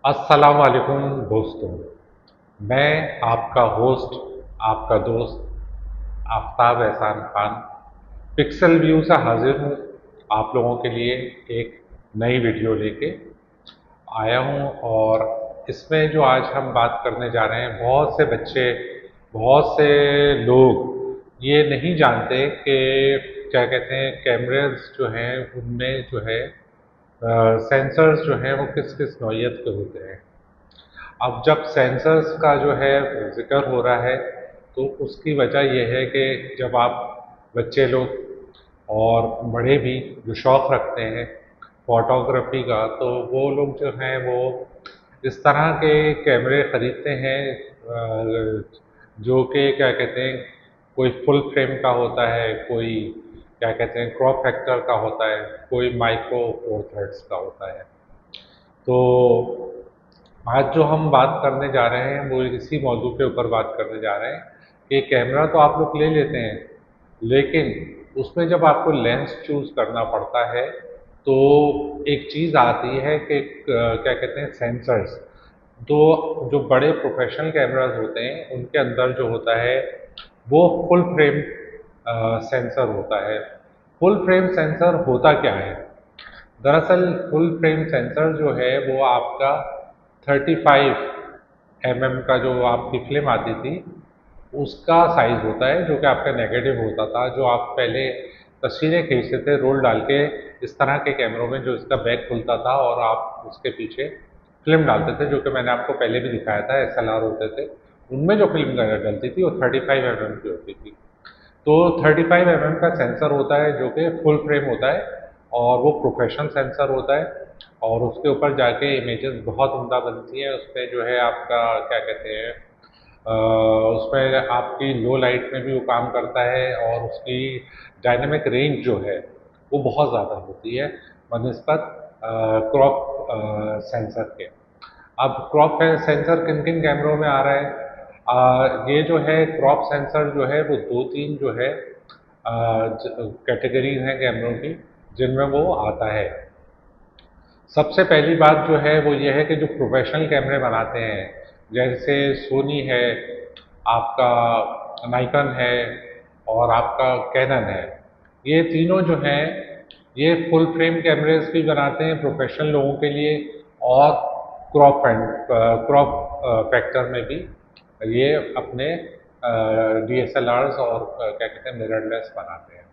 अस्सलाम वालेकुम दोस्तों। मैं आपका होस्ट, आपका दोस्त आफ्ताब एहसान खान पिक्सल व्यू से हाजिर हूँ आप लोगों के लिए एक नई वीडियो लेके आया हूँ। और इसमें जो आज हम बात करने जा रहे हैं, बहुत से बच्चे, बहुत से लोग ये नहीं जानते कि क्या कहते हैं, कैमरेज जो हैं उनमें जो है सेंसर्स जो हैं वो किस किस नौइयत के होते हैं। अब जब सेंसर्स का जो है ज़िक्र हो रहा है, तो उसकी वजह यह है कि जब आप बच्चे लोग और बड़े भी जो शौक़ रखते हैं फ़ोटोग्राफ़ी का, तो वो लोग जो हैं वो इस तरह के कैमरे ख़रीदते हैं जो कि क्या कहते हैं, कोई फुल फ्रेम का होता है, कोई क्या कहते हैं क्रॉप फैक्टर का होता है, कोई माइक्रो फोर थर्ड्स का होता है। तो आज जो हम बात करने जा रहे हैं वो इसी मौजू के ऊपर बात करने जा रहे हैं कि कैमरा तो आप लोग ले लेते हैं, लेकिन उसमें जब आपको लेंस चूज़ करना पड़ता है तो एक चीज़ आती है कि क्या कहते हैं, सेंसर्स। तो जो बड़े प्रोफेशनल कैमराज होते हैं उनके अंदर जो होता है वो फुल फ्रेम सेंसर होता है। फुल फ्रेम सेंसर होता क्या है? दरअसल फुल फ्रेम सेंसर जो है वो आपका 35 mm का जो आपकी फिल्म आती थी उसका साइज़ होता है, जो कि आपका नेगेटिव होता था, जो आप पहले तस्वीरें खींचते थे रोल डाल के इस तरह के कैमरों में, जो इसका बैक खुलता था और आप उसके पीछे फिल्म डालते थे, जो कि मैंने आपको पहले भी दिखाया था, SLR होते थे। उनमें जो फिल्म डलती थी वो 35 mm की होती थी। तो 35 mm का सेंसर होता है जो कि फुल फ्रेम होता है और वो प्रोफेशनल सेंसर होता है, और उसके ऊपर जाके इमेजेस बहुत उम्दा बनती हैं। उसमें जो है आपका क्या कहते हैं, उसमें आपकी लो लाइट में भी वो काम करता है और उसकी डायनामिक रेंज जो है वो बहुत ज़्यादा होती है बनिस्बत क्रॉप सेंसर के। अब क्रॉप सेंसर किन किन कैमरों में आ रहा है? ये जो है क्रॉप सेंसर जो है वो दो तीन जो है कैटेगरीज हैं कैमरों की जिनमें वो आता है। सबसे पहली बात जो है वो ये है कि जो प्रोफेशनल कैमरे बनाते हैं, जैसे सोनी है, आपका नाइकन है और आपका कैनन है, ये तीनों जो हैं ये फुल फ्रेम कैमरेज भी बनाते हैं प्रोफेशनल लोगों के लिए, और क्रॉप फैक्टर में भी ये अपने DSLRs और क्या कहते हैं मिररलेस बनाते हैं।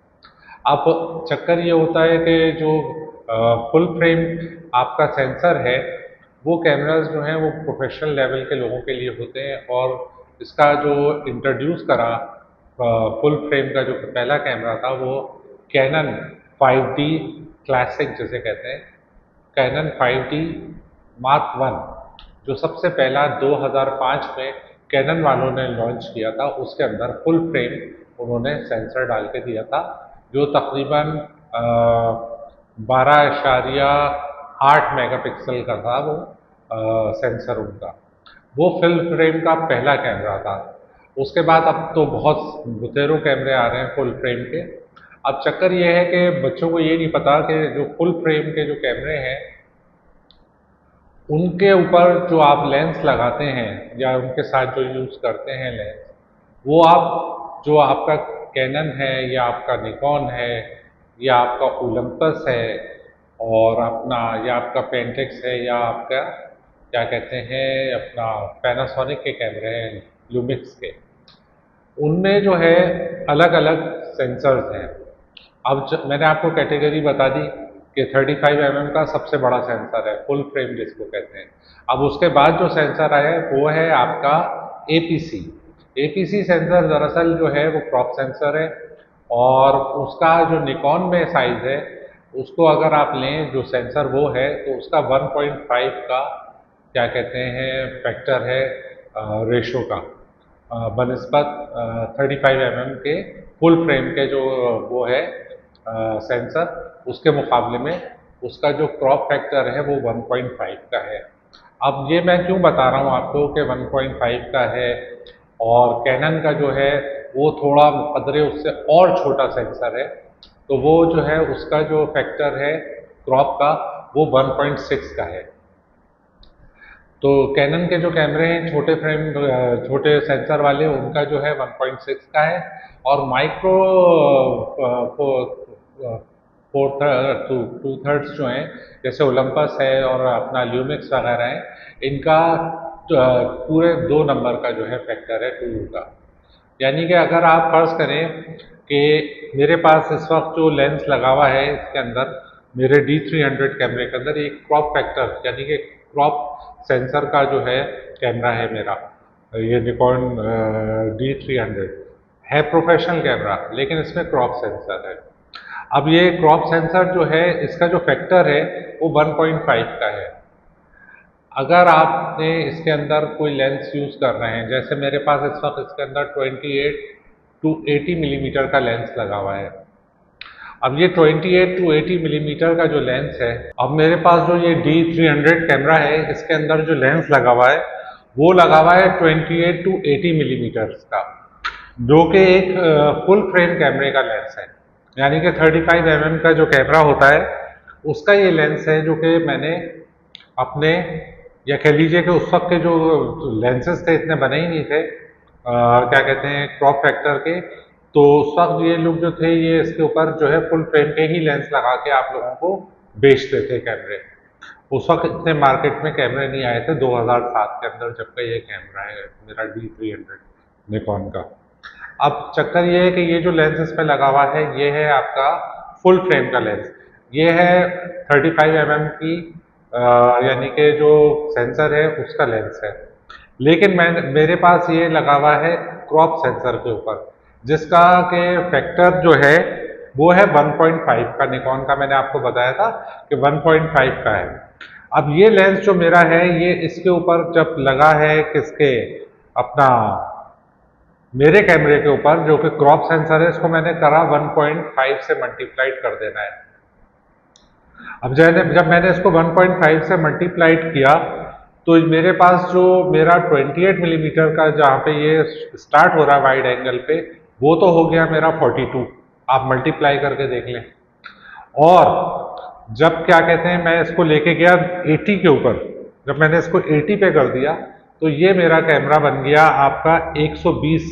अब चक्कर ये होता है कि जो फुल फ्रेम आपका सेंसर है वो कैमरास जो हैं वो प्रोफेशनल लेवल के लोगों के लिए होते हैं, और इसका जो इंट्रोड्यूस करा फुल फ्रेम का जो पहला कैमरा था वो कैनन 5D क्लासिक जिसे कहते हैं, कैनन 5D मार्क वन, जो सबसे पहला 2005 में कैनन वालों ने लॉन्च किया था, उसके अंदर फुल फ्रेम उन्होंने सेंसर डाल के दिया था, जो तकरीबन 12.8 मेगापिक्सल का था वो सेंसर उनका। वो फिल्म फ्रेम का पहला कैमरा था। उसके बाद अब तो बहुत बुतेरों कैमरे आ रहे हैं फुल फ्रेम के। अब चक्कर ये है कि बच्चों को ये नहीं पता कि जो फुल फ्रेम के जो कैमरे हैं उनके ऊपर जो आप लेंस लगाते हैं या उनके साथ जो यूज़ करते हैं लेंस, वो आप जो आपका कैनन है या आपका निकॉन है या आपका ओलंपस है और अपना या आपका पेंटेक्स है या आपका क्या कहते हैं अपना पैनासोनिक के कैमरे हैं लुमिक्स के, उनमें जो है अलग अलग सेंसर्स हैं। अब मैंने आपको कैटेगरी बता दी कि 35 mm का सबसे बड़ा सेंसर है फुल फ्रेम जिसको कहते हैं। अब उसके बाद जो सेंसर आया है वो है आपका APC। APC सेंसर दरअसल जो है वो क्रॉप सेंसर है, और उसका जो निकॉन में साइज है उसको अगर आप लें जो सेंसर वो है तो उसका 1.5 का क्या कहते हैं फैक्टर है रेशो का बनिस्बत 35 mm के फुल फ्रेम के जो वो है सेंसर, उसके मुकाबले में उसका जो क्रॉप फैक्टर है वो 1.5 का है। अब ये मैं क्यों बता रहा हूँ आपको कि 1.5 का है, और कैनन का जो है वो थोड़ा कदरे उससे और छोटा सेंसर है, तो वो जो है उसका जो फैक्टर है क्रॉप का वो 1.6 का है। तो कैनन के जो कैमरे हैं छोटे फ्रेम छोटे सेंसर वाले, उनका जो है 1.6 का है। और माइक्रो फोर टू थर्ड्स जो हैं, जैसे ओलंपस है और अपना ल्यूमिक्स वगैरह है, इनका पूरे 2 नंबर का जो है फैक्टर है 2 का। यानी कि अगर आप फर्ज करें कि मेरे पास इस वक्त जो लेंस लगा हुआ है इसके अंदर, मेरे D300 कैमरे के अंदर एक क्रॉप फैक्टर यानी कि क्रॉप सेंसर का जो है कैमरा है मेरा, ये निकॉन D300 है प्रोफेशनल कैमरा, लेकिन इसमें क्रॉप सेंसर है। अब ये क्रॉप सेंसर जो है, इसका जो फैक्टर है वो 1.5 का है। अगर आपने इसके अंदर कोई लेंस यूज़ कर रहे हैं, जैसे मेरे पास इस वक्त इसके अंदर 28 टू 80 मिलीमीटर का लेंस लगा हुआ है। अब ये 28 टू 80 मिलीमीटर का जो लेंस है, अब मेरे पास जो ये D300 कैमरा है, इसके अंदर जो लेंस लगा हुआ है वो लगा हुआ है 28 टू 80 मिलीमीटर का, जो कि एक फुल फ्रेम कैमरे का लेंस है। यानी कि 35 mm का जो कैमरा होता है उसका ये लेंस है, जो कि मैंने अपने, या कह लीजिए कि उस वक्त के जो लेंसेज थे इतने बने ही नहीं थे, क्या कहते हैं, क्रॉप फैक्टर के। तो उस वक्त ये लोग जो थे ये इसके ऊपर जो है फुल फ्रेम के ही लेंस लगा के आप लोगों को बेचते थे कैमरे। उस वक्त इतने मार्केट में कैमरे नहीं आए थे 2007 के अंदर, जब का ये कैमरा है मेरा D300 निकॉन का। अब चक्कर ये है कि ये जो लेंस इसमें लगा हुआ है ये है आपका फुल फ्रेम का लेंस। ये है 35 mm की यानी कि जो सेंसर है उसका लेंस है। लेकिन मेरे पास ये लगा हुआ है क्रॉप सेंसर के ऊपर, जिसका के फैक्टर जो है वो है 1.5 का। निकॉन का मैंने आपको बताया था कि 1.5 का है। अब ये लेंस जो मेरा है ये इसके ऊपर जब लगा है, किसके, अपना मेरे कैमरे के ऊपर जो कि क्रॉप सेंसर है, इसको मैंने करा 1.5 से मल्टीप्लाइड कर देना है। अब जब मैंने इसको 1.5 से मल्टीप्लाइड किया तो मेरे पास जो मेरा 28 मिलीमीटर का जहाँ पे ये स्टार्ट हो रहा है वाइड एंगल पे, वो तो हो गया मेरा 42। आप मल्टीप्लाई करके देख लें। और जब क्या कहते हैं मैं इसको लेके गया 80 के ऊपर, जब मैंने इसको 80 पे कर दिया तो ये मेरा कैमरा बन गया आपका 120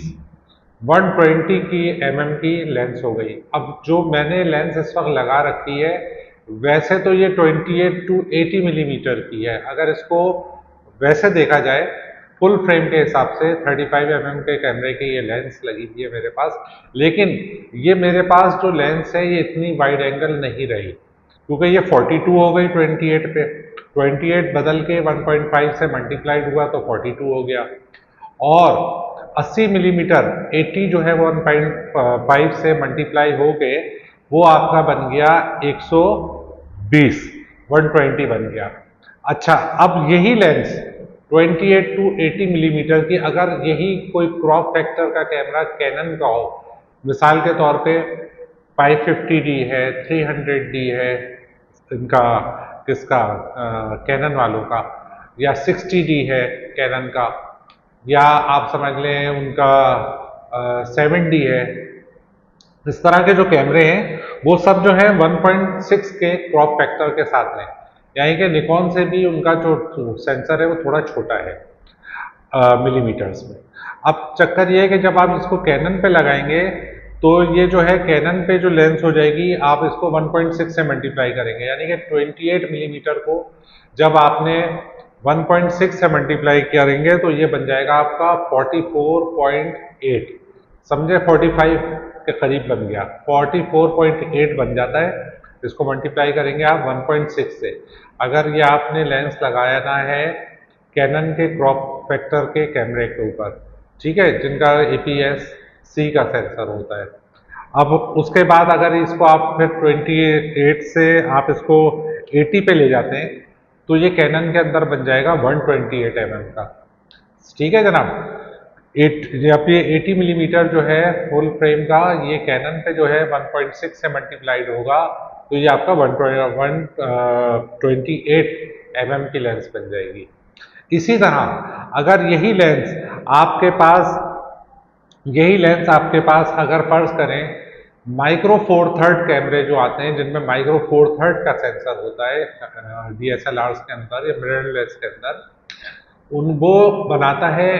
120 की mm की लेंस हो गई। अब जो मैंने लेंस इस वक्त लगा रखी है वैसे तो ये 28 टू 80 मिलीमीटर की है। अगर इसको वैसे देखा जाए फुल फ्रेम के हिसाब से 35 mm के कैमरे की ये लेंस लगी हुई है मेरे पास, लेकिन ये मेरे पास जो लेंस है ये इतनी वाइड एंगल नहीं रही, क्योंकि ये 42 हो गई 28 पे, 28 बदल के 1.5 से मल्टीप्लाइड हुआ तो 42 हो गया। और 80 मिलीमीटर 80 जो है 1.5 से मल्टीप्लाई हो गए, वो आपका बन गया 120 120 बन गया। अच्छा, अब यही लेंस 28 टू 80 मिलीमीटर की अगर यही कोई क्रॉप फैक्टर का कैमरा कैनन का हो, मिसाल के तौर पे 550D है, 300D है इनका, किसका, कैनन वालों का, या 60D है कैनन का, या आप समझ लें उनका 7D है। इस तरह के जो कैमरे हैं वो सब जो है 1.6 के क्रॉप फैक्टर के साथ में, यानी कि निकॉन से भी उनका जो सेंसर है वो थोड़ा छोटा है मिलीमीटर्स में। अब चक्कर ये है कि जब आप इसको कैनन पे लगाएंगे तो ये जो है कैनन पे जो लेंस हो जाएगी, आप इसको 1.6 से मल्टीप्लाई करेंगे, यानी कि 28 मिलीमीटर को जब आपने 1.6 से मल्टीप्लाई करेंगे तो ये बन जाएगा आपका 44.8, समझे, 45 के करीब बन गया, 44.8 बन जाता है। इसको मल्टीप्लाई करेंगे आप 1.6 से। अगर ये आपने लेंस लगाना है कैनन के क्रॉप फैक्टर के कैमरे के ऊपर, ठीक है, जिनका APS-C का सेंसर होता है। अब उसके बाद अगर इसको आप फिर 28 से आप इसको 80 पे ले जाते हैं तो ये कैनन के अंदर बन जाएगा 128 mm का, ठीक है जनाब। अब ये 80 मिलीमीटर जो है फुल फ्रेम का, ये कैनन पे जो है 1.6 से मल्टीप्लाइड होगा तो ये आपका 128 mm की लेंस बन जाएगी। इसी तरह अगर यही लेंस आपके पास अगर फर्ज करें माइक्रो फोर थर्ड कैमरे जो आते हैं, जिनमें माइक्रो फोर थर्ड का सेंसर होता है DSLRs के अंदर या मिररलेस के अंदर, वो बनाता है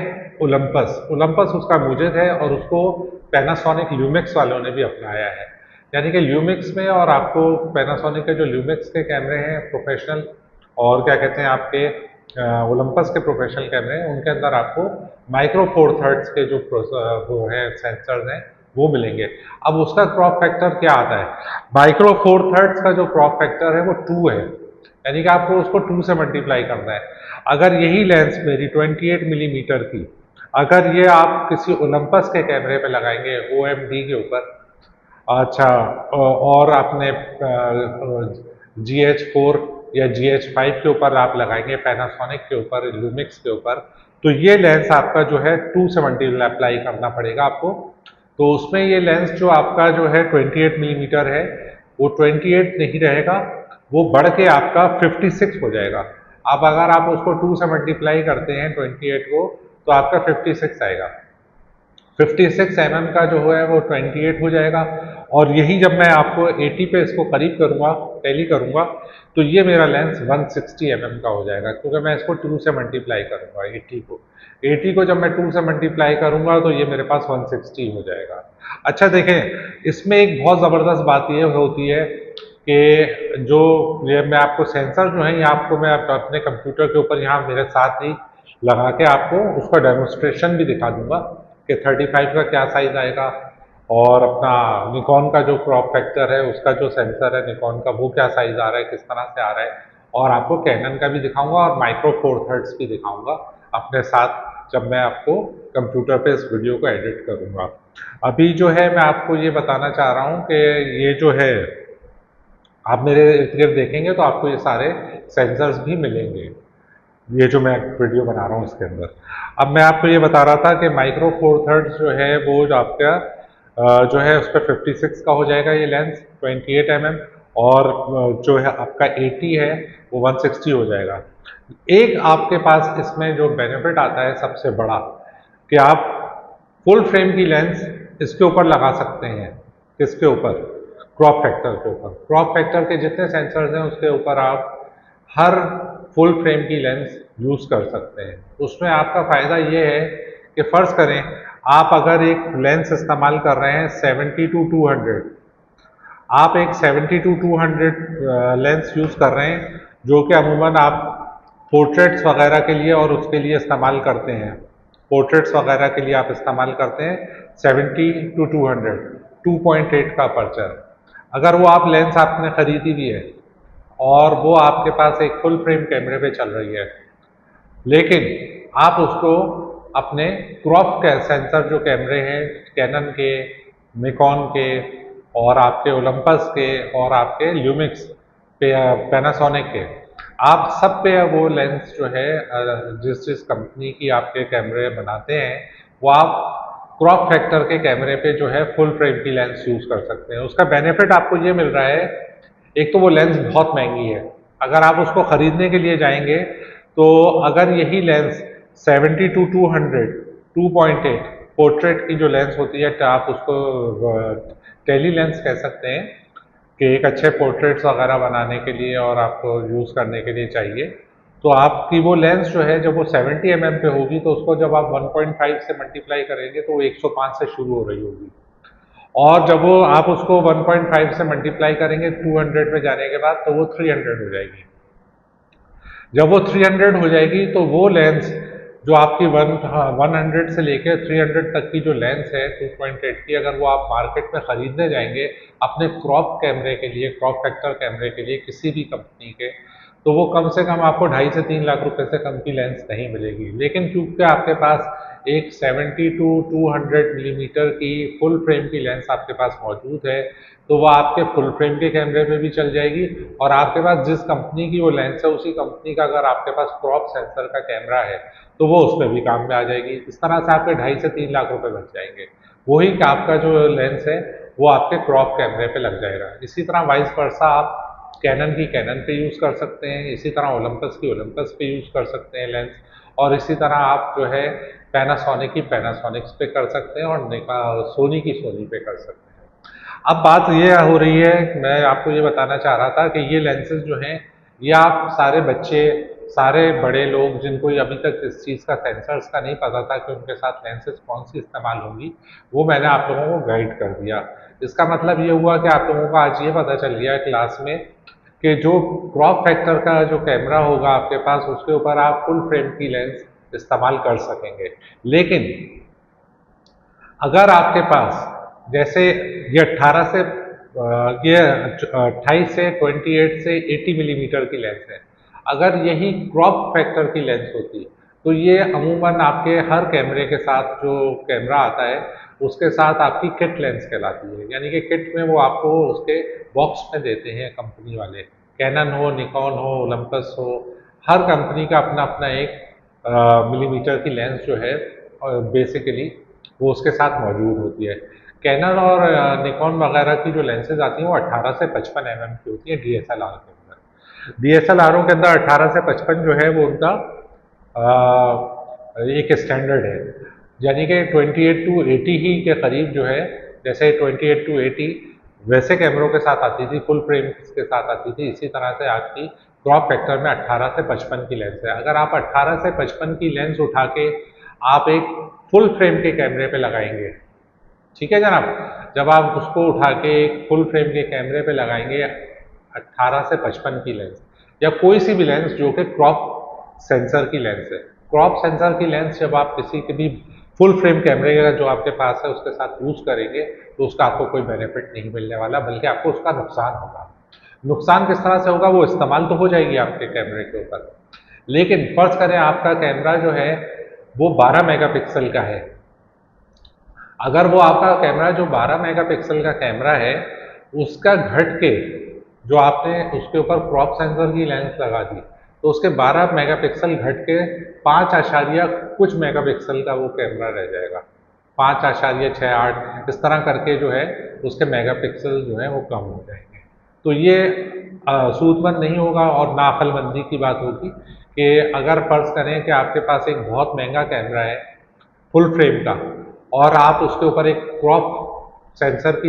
ओलंपस। ओलंपस उसका मूजित है और उसको पैनासोनिक ल्यूमिक्स वालों ने भी अपनाया है। यानी कि ल्यूमिक्स में और आपको पैनासोनिक के जो ल्यूमिक्स के कैमरे हैं प्रोफेशनल, और क्या कहते हैं आपके ओलंपस के प्रोफेशनल कैमरे हैं, उनके अंदर आपको माइक्रो फोर थर्ड्स के जो वो है सेंसर्स हैं वो मिलेंगे। अब उसका क्रॉप फैक्टर क्या आता है? माइक्रो फोर थर्ड्स का जो क्रॉप फैक्टर है वो 2 है, यानी कि आपको उसको 2 से मल्टीप्लाई करना है। अगर यही लेंस मेरी 28 मिलीमीटर की, अगर ये आप किसी ओलंपस के कैमरे पे लगाएंगे OMD के ऊपर, अच्छा, और आपने GH4 या GH5 के ऊपर आप लगाएंगे, पैनासोनिक के ऊपर, लूमिक्स के ऊपर, तो ये लेंस आपका जो है 2 से मल्टीप्लाई करना पड़ेगा आपको। तो उसमें ये लेंस जो आपका जो है 28 मिलीमीटर है, वो 28 नहीं रहेगा, वो बढ़ के आपका 56 हो जाएगा। अब अगर आप उसको 2 से मल्टीप्लाई करते हैं 28 को, तो आपका 56 आएगा। 56 mm का जो है वो 28 हो जाएगा। और यही जब मैं आपको 80 पे इसको करीब करूंगा, टैली करूंगा, तो ये मेरा लेंस 160 mm का हो जाएगा, क्योंकि मैं इसको 2 से मल्टीप्लाई करूंगा 80 को। 80 को जब मैं 2 से मल्टीप्लाई करूंगा तो ये मेरे पास 160 हो जाएगा। अच्छा देखें, इसमें एक बहुत ज़बरदस्त बात ये होती है कि जो ये मैं आपको सेंसर जो है, ये आपको मैं अपने कंप्यूटर के ऊपर यहाँ मेरे साथ ही लगा के आपको उसका डेमोन्स्ट्रेशन भी दिखा दूंगा कि 35 का क्या साइज आएगा, और अपना निकॉन का जो क्रॉप फैक्टर है उसका जो सेंसर है निकॉन का, वो क्या साइज आ रहा है, किस तरह से आ रहा है, और आपको कैनन का भी दिखाऊंगा और माइक्रो फोर थर्ड्स भी दिखाऊंगा अपने साथ, जब मैं आपको कंप्यूटर पे इस वीडियो को एडिट करूंगा। अभी जो है मैं आपको ये बताना चाह रहा हूँ कि ये जो है आप मेरे इर्द गिर्द देखेंगे तो आपको ये सारे सेंसर्स भी मिलेंगे, ये जो मैं वीडियो बना रहा हूँ इसके अंदर। अब मैं आपको ये बता रहा था कि माइक्रो फोर थर्ड्स जो है वो जो आपका जो है उस पर 56 का हो जाएगा ये लेंस 28 mm, और जो है आपका 80 है वो 160 हो जाएगा। एक आपके पास इसमें जो बेनिफिट आता है सबसे बड़ा, कि आप फुल फ्रेम की लेंस इसके ऊपर लगा सकते हैं। किसके ऊपर? क्रॉप फैक्टर के ऊपर। क्रॉप फैक्टर के जितने सेंसर्स हैं उसके ऊपर आप हर फुल फ्रेम की लेंस यूज़ कर सकते हैं। उसमें आपका फ़ायदा ये है कि फ़र्ज़ करें आप अगर एक लेंस इस्तेमाल कर रहे हैं 70 to 200, आप एक 70 to 200 लेंस यूज़ कर रहे हैं, जो कि अमूमन आप पोर्ट्रेट्स वगैरह के लिए और उसके लिए इस्तेमाल करते हैं। पोर्ट्रेट्स वगैरह के लिए आप इस्तेमाल करते हैं 70 to 200, 2.8 का अपर्चर। अगर वो आप लेंस आपने ख़रीदी भी है और वो आपके पास एक फुल फ्रेम कैमरे पे चल रही है, लेकिन आप उसको अपने क्रॉप के सेंसर जो कैमरे हैं कैनन के, निकॉन के, और आपके ओलंपस के, और आपके ल्यूमिक्स पे, पैनासोनिक के, आप सब पे वो लेंस जो है जिस जिस कंपनी की आपके कैमरे बनाते हैं, वो आप क्रॉप फैक्टर के कैमरे पे जो है फुल फ्रेम की लेंस यूज़ कर सकते हैं। उसका बेनिफिट आपको ये मिल रहा है, एक तो वो लेंस बहुत महंगी है, अगर आप उसको ख़रीदने के लिए जाएंगे तो अगर यही लेंस 70 to 200, 2.8 पोर्ट्रेट की जो लेंस होती है, आप उसको टेली लेंस कह सकते हैं, कि एक अच्छे पोर्ट्रेट्स वगैरह बनाने के लिए और आपको यूज़ करने के लिए चाहिए, तो आपकी वो लेंस जो है जब वो 70 mm पे होगी तो उसको जब आप 1.5 से मल्टीप्लाई करेंगे तो वो 105 से शुरू हो रही होगी, और जब वो आप उसको 1.5 से मल्टीप्लाई करेंगे 200 में जाने के बाद तो वो 300 हो जाएगी। जब वो 300 हो जाएगी तो वो लेंस जो आपकी 100 से लेकर 300 तक की जो लेंस है 2.8 की, अगर वो आप मार्केट में ख़रीदने जाएंगे अपने क्रॉप कैमरे के लिए, क्रॉप फैक्टर कैमरे के लिए किसी भी कंपनी के, तो वो कम से कम आपको 2.5 से 3 लाख रुपए से कम की लेंस नहीं मिलेगी। लेकिन क्योंकि आपके पास एक 70 to 200 मिलीमीटर की फुल फ्रेम की लेंस आपके पास मौजूद है, तो वो आपके फुल फ्रेम के कैमरे पे भी चल जाएगी, और आपके पास जिस कंपनी की वो लेंस है उसी कंपनी का अगर आपके पास क्रॉप सेंसर का कैमरा है तो वो उसमें भी काम में आ जाएगी। इस तरह से आपके 2.5 से 3 लाख रुपए बच जाएंगे। वही कि आपका जो लेंस है वो आपके क्रॉप कैमरे पे लग जाएगा। इसी तरह वाइस वर्सा आप कैनन की कैनन पे यूज़ कर सकते हैं, इसी तरह ओलंपस की ओलंपस पे यूज़ कर सकते हैं लेंस, और इसी तरह आप जो है पैनासोनिक की पैनासोनिक्स पे कर सकते हैं, और सोनी की सोनी पे कर सकते हैं। अब बात ये हो रही है, मैं आपको ये बताना चाह रहा था कि ये लेंसेज जो हैं ये आप सारे बच्चे सारे बड़े लोग जिनको अभी तक इस चीज़ का सेंसर्स का नहीं पता था कि उनके साथ लेंसेज कौन सी इस्तेमाल होंगी, वो मैंने आप लोगों को गाइड कर दिया। इसका मतलब ये हुआ कि आप लोगों को आज ये पता चल गया क्लास में कि जो क्रॉप फैक्टर का जो कैमरा होगा आपके पास, उसके ऊपर आप फुल फ्रेम की लेंस इस्तेमाल कर सकेंगे। लेकिन अगर आपके पास जैसे ये 18 से ये 28 से 28 से 80 मिलीमीटर की लेंस है, अगर यही क्रॉप फैक्टर की लेंस होती तो ये अमूमन आपके हर कैमरे के साथ जो कैमरा आता है उसके साथ आपकी किट लेंस कहलाती है। यानी कि किट में वो आपको उसके बॉक्स में देते हैं कंपनी वाले, कैनन हो, निकॉन हो, ओलंपस हो, हर कंपनी का अपना अपना एक मिलीमीटर की लेंस जो है बेसिकली वो उसके साथ मौजूद होती है। कैनन और निकॉन वगैरह की जो लेंसेज आती हैं वो 18 से 55 mm की होती है डीएसएलआर के अंदर। डीएसएलआरों के अंदर 18 से 55 जो है वो उनका एक स्टैंडर्ड है, यानी कि 28 टू 80 ही के करीब जो है, जैसे 28 टू 80 वैसे कैमरों के साथ आती थी, फुल फ्रेम के साथ आती थी, इसी तरह से आपकी क्रॉप फैक्टर में 18 से 55 की लेंस है। अगर आप 18 से 55 की लेंस उठा के आप एक फुल फ्रेम के कैमरे पे लगाएंगे, ठीक है जनाब, जब आप उसको उठा के एक फुल फ्रेम के कैमरे पे लगाएंगे 18 से 55 की लेंस या कोई सी भी लेंस जो कि क्रॉप सेंसर की लेंस है, क्रॉप सेंसर की लेंस जब आप किसी के भी फुल फ्रेम कैमरे का जो आपके पास है उसके साथ यूज करेंगे तो उसका आपको कोई बेनिफिट नहीं मिलने वाला, बल्कि आपको उसका नुकसान होगा। नुकसान किस तरह से होगा? वो इस्तेमाल तो हो जाएगी आपके कैमरे के ऊपर, लेकिन फर्ज करें आपका कैमरा जो है वो 12 मेगापिक्सल का है। अगर वो आपका कैमरा जो 12 मेगापिक्सल का कैमरा है उसका घट के जो आपने उसके ऊपर क्रॉप सेंसर की लेंस लगा दी तो उसके 12 मेगापिक्सल घट के 5 आशारिया कुछ मेगापिक्सल का वो कैमरा रह जाएगा, 5.68 इस तरह करके जो है उसके मेगापिक्सल जो है वो कम हो जाएंगे। तो ये सूदमंद नहीं होगा और नाअक्लमंदी की बात होगी कि अगर फर्ज करें कि आपके पास एक बहुत महंगा कैमरा है फुल फ्रेम का और आप उसके ऊपर एक क्रॉप सेंसर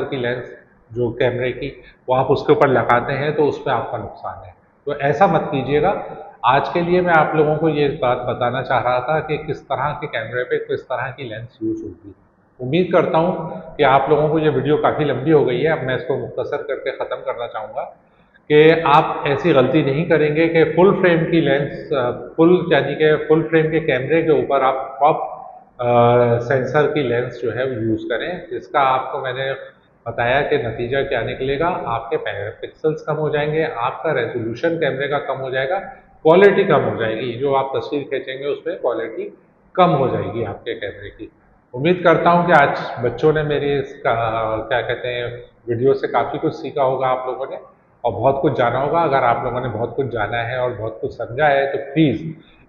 की लेंस जो कैमरे की वो आप उसके ऊपर लगाते हैं तो उसमें आपका नुकसान है। तो ऐसा मत कीजिएगा। आज के लिए मैं आप लोगों को ये बात बताना चाह रहा था कि किस तरह के कैमरे पे किस तरह की लेंस यूज होगी। उम्मीद करता हूँ कि आप लोगों को ये वीडियो काफ़ी लंबी हो गई है, अब मैं इसको मुख्तसर करके ख़त्म करना चाहूँगा कि आप ऐसी गलती नहीं करेंगे कि फुल फ्रेम की लेंस यानी कि फुल फ्रेम के कैमरे के ऊपर आप क्रॉप सेंसर की लेंस जो है वो यूज़ करें। जिसका आपको मैंने बताया कि नतीजा क्या निकलेगा, आपके पिक्सल्स कम हो जाएंगे, आपका रेजोल्यूशन कैमरे का कम हो जाएगा, क्वालिटी कम हो जाएगी, जो आप तस्वीर खींचेंगे उसमें क्वालिटी कम हो जाएगी आपके कैमरे की। उम्मीद करता हूँ कि आज बच्चों ने मेरी इसका क्या कहते हैं वीडियो से काफ़ी कुछ सीखा होगा आप लोगों ने और बहुत कुछ जाना होगा। अगर आप लोगों ने बहुत कुछ जाना है और बहुत कुछ समझा है तो प्लीज़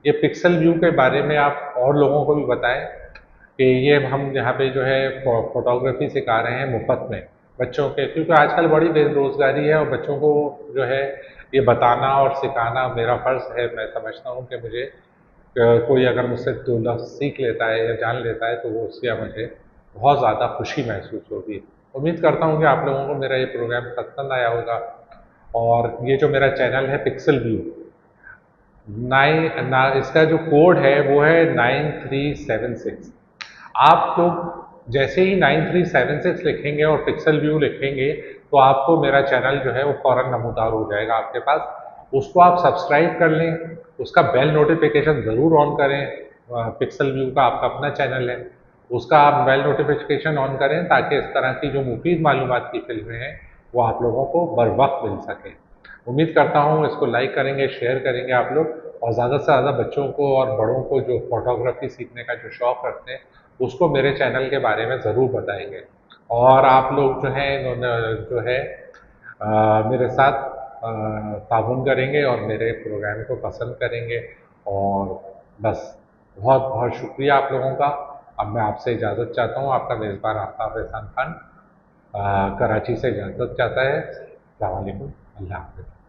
ये पिक्सल व्यू के बारे में आप और लोगों को भी बताएं कि ये हम यहाँ पे जो है फोटोग्राफी सिखा रहे हैं मुफ्त में बच्चों के, क्योंकि आजकल बड़ी बेरोजगारी है और बच्चों को जो है ये बताना और सिखाना मेरा फ़र्ज़ है। मैं समझता हूँ कि मुझे कोई अगर मुझसे 2 लफ्ज़ सीख लेता है या जान लेता है तो वो उससे मुझे बहुत ज़्यादा खुशी महसूस होगी। उम्मीद करता हूँ कि आप लोगों को मेरा ये प्रोग्राम पसंद आया होगा और ये जो मेरा चैनल है पिक्सल व्यू इसका जो कोड है वो है 9376। आप लोग जैसे ही 9376 लिखेंगे और पिक्सल व्यू लिखेंगे तो आपको मेरा चैनल जो है वो फ़ौरन नमूदार हो जाएगा आपके पास। उसको आप सब्सक्राइब कर लें, उसका बेल नोटिफिकेशन ज़रूर ऑन करें। पिक्सल व्यू का आपका अपना चैनल है, उसका आप बेल नोटिफिकेशन ऑन करें ताकि इस तरह की जो मुफीद मालूमात की फिल्में हैं वो आप लोगों को बर वक्त मिल सकें। उम्मीद करता हूँ इसको लाइक करेंगे, शेयर करेंगे आप लोग और ज़्यादा से ज़्यादा बच्चों को और बड़ों को जो फोटोग्राफी सीखने का जो शौक़ रखते हैं उसको मेरे चैनल के बारे में ज़रूर बताएंगे। और आप लोग जो हैं जो है मेरे साथ ताउन करेंगे और मेरे प्रोग्राम को पसंद करेंगे। और बस बहुत बहुत शुक्रिया आप लोगों का। अब मैं आपसे इजाज़त चाहता हूँ, आपका मेज़बान आफ्ताब एहसान खान कराची से इजाज़त चाहता है। अस्सलाम वालेकुम, अल्लाह हाफ़िज़।